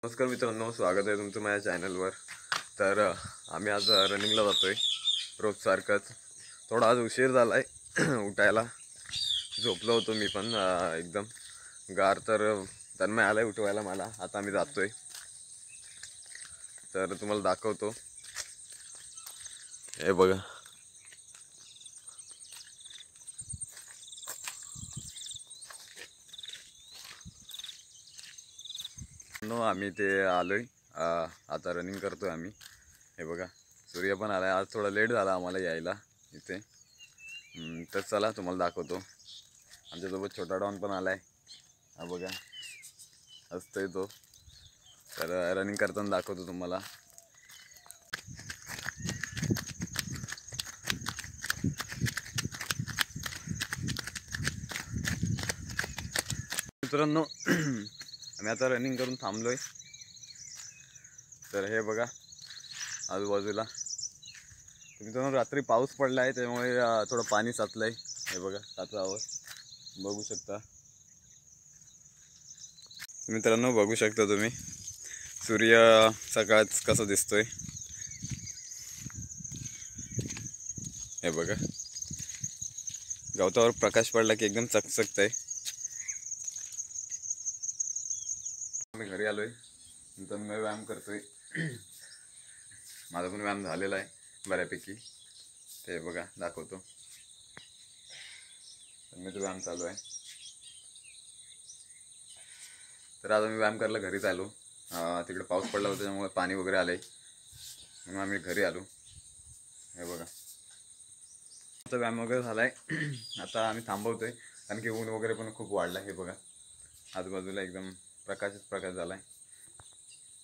नमस्कार मित्रांनो, स्वागत आहे तुमचं माझ्या चॅनलवर. तर आम्ही आज रनिंगला जातोय रोज सारखंच. थोडा आज उशीर झाला आहे उठायला. झोपलो होतो मी पण एकदम गार. तर तन्मय आलाय उठवायला मला. आता आम्ही जातोय. तर तुम्हाला दाखवतो, हे बघा. आम्ही ते आलोय, आता रनिंग करतोय आम्ही. हे बघा, सूर्य पण आलाय. आज थोडा लेट झाला आम्हाला यायला इथे. तर चला तुम्हाला दाखवतो. आमच्यासोबत छोटा डॉन पण आलाय. हा बघा, असतोय तो. तर रनिंग करताना दाखवतो तुम्हाला. मित्रांनो आम्ही आता रनिंग करून थांबलोय. तर हे बघा आजूबाजूला. मित्रांनो रात्री पाऊस पडला आहे, त्यामुळे थोडं पाणी साचलंय. हे बघा काचावर बघू शकता मित्रांनो, बघू शकता तुम्ही. सूर्य सकाळच कसा दिसतोय हे बघा. गवतावर प्रकाश पडला की एकदम चकचकत आहे. मी घरी आलोय. नंतर मी व्यायाम करतोय. माझा पण व्यायाम झालेला आहे बऱ्यापैकी. ते बघा दाखवतो. मी तो व्यायाम चालू आहे. तर आता मी व्यायाम करायला घरीच आलो. तिकडे पाऊस पडला होता, त्यामुळे पाणी वगैरे आलंय, म्हणून आम्ही घरी आलो. हे बघा, आता व्यायाम वगैरे झालाय. आता आम्ही थांबवतोय, कारण की ऊन वगैरे पण खूप वाढला. हे बघा आजूबाजूला एकदम प्रकाशच प्रकाश झालाय.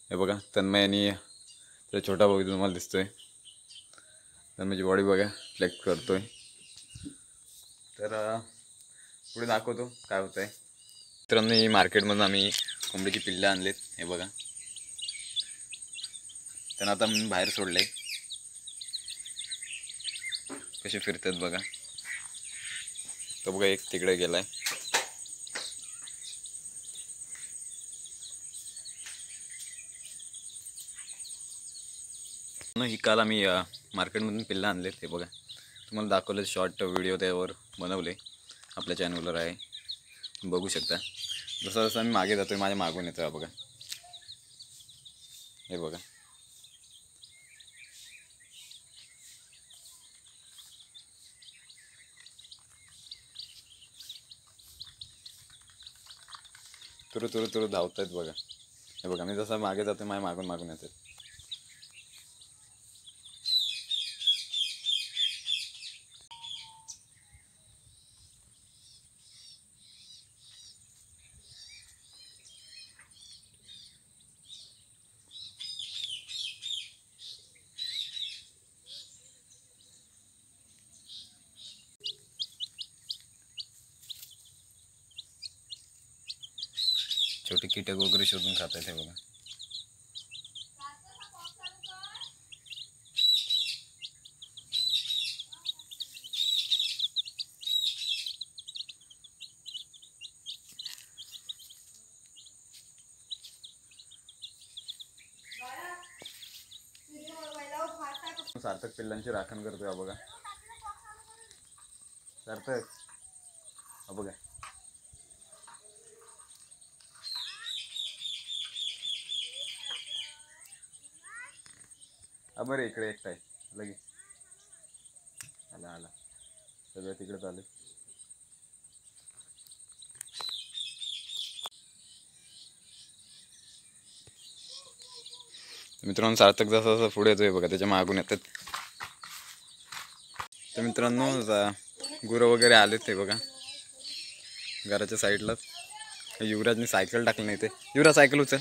हे बघा तन्मय आणि त्याचा छोटा भाऊ तुम्हाला दिसतोय. तन्मयची बॉडी बघा फ्लेक्स करतोय. तर पुढे दाखवतो काय होतंय. मित्रांनो, मार्केटमधून आम्ही कोंबडीची पिल्ले आणलेत. हे बघा, त्यांना आता मी बाहेर सोडले. कसे फिरतात बघा. तो बघा एक तिकडे गेलाय. ही काल आम्ही मार्केटमधून पिल्लं आणलेत. हे बघा, तुम्हाला दाखवलं. शॉर्ट व्हिडिओ त्यावर बनवले, आपल्या चॅनलवर आहे, बघू शकता. जसं जसं आम्ही मागे जातोय, माझ्या मागून येतोय. बघा, हे बघा. तुरु तुरु तुरु धावत आहेत बघा. हे बघा, मी जसं मागे जातोय, माझ्या मागून मागून येतात. छोटे कीटक वगैरे शोधून खात आहेत. हे बघा. सार्थक पिल्लांची राखण करतोय. हा बघा सार्थक. हा बघा, बरं इकडे एकटा आहे. लगे आला आला. सगळं तिकडे चालू. मित्रांनो, सार्थक जसं जसं पुढे येतोय बघा, त्याच्या मागून येतात. तर मित्रांनो, गुरं वगैरे आलेत. ते बघा घराच्या साईडलाच. युवराजने सायकल टाकली नाही. ते युवराज सायकल उचल.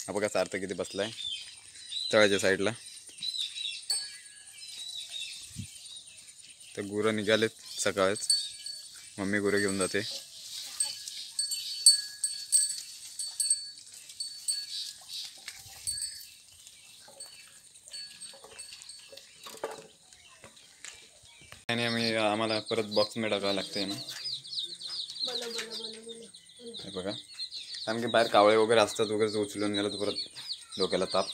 हा बघा सार्थक किती बसलाय तळाच्या साईडला. तर गुरं निघालेत सकाळच. मम्मी गुरं घेऊन जाते. आणि आम्हाला परत बॉक्स में टाकावं लागतंय ना. हे बघा, कारण की बाहेर कावळे वगैरे असतात वगैरे, उचलून गेलं तर परत डोक्याला ताप.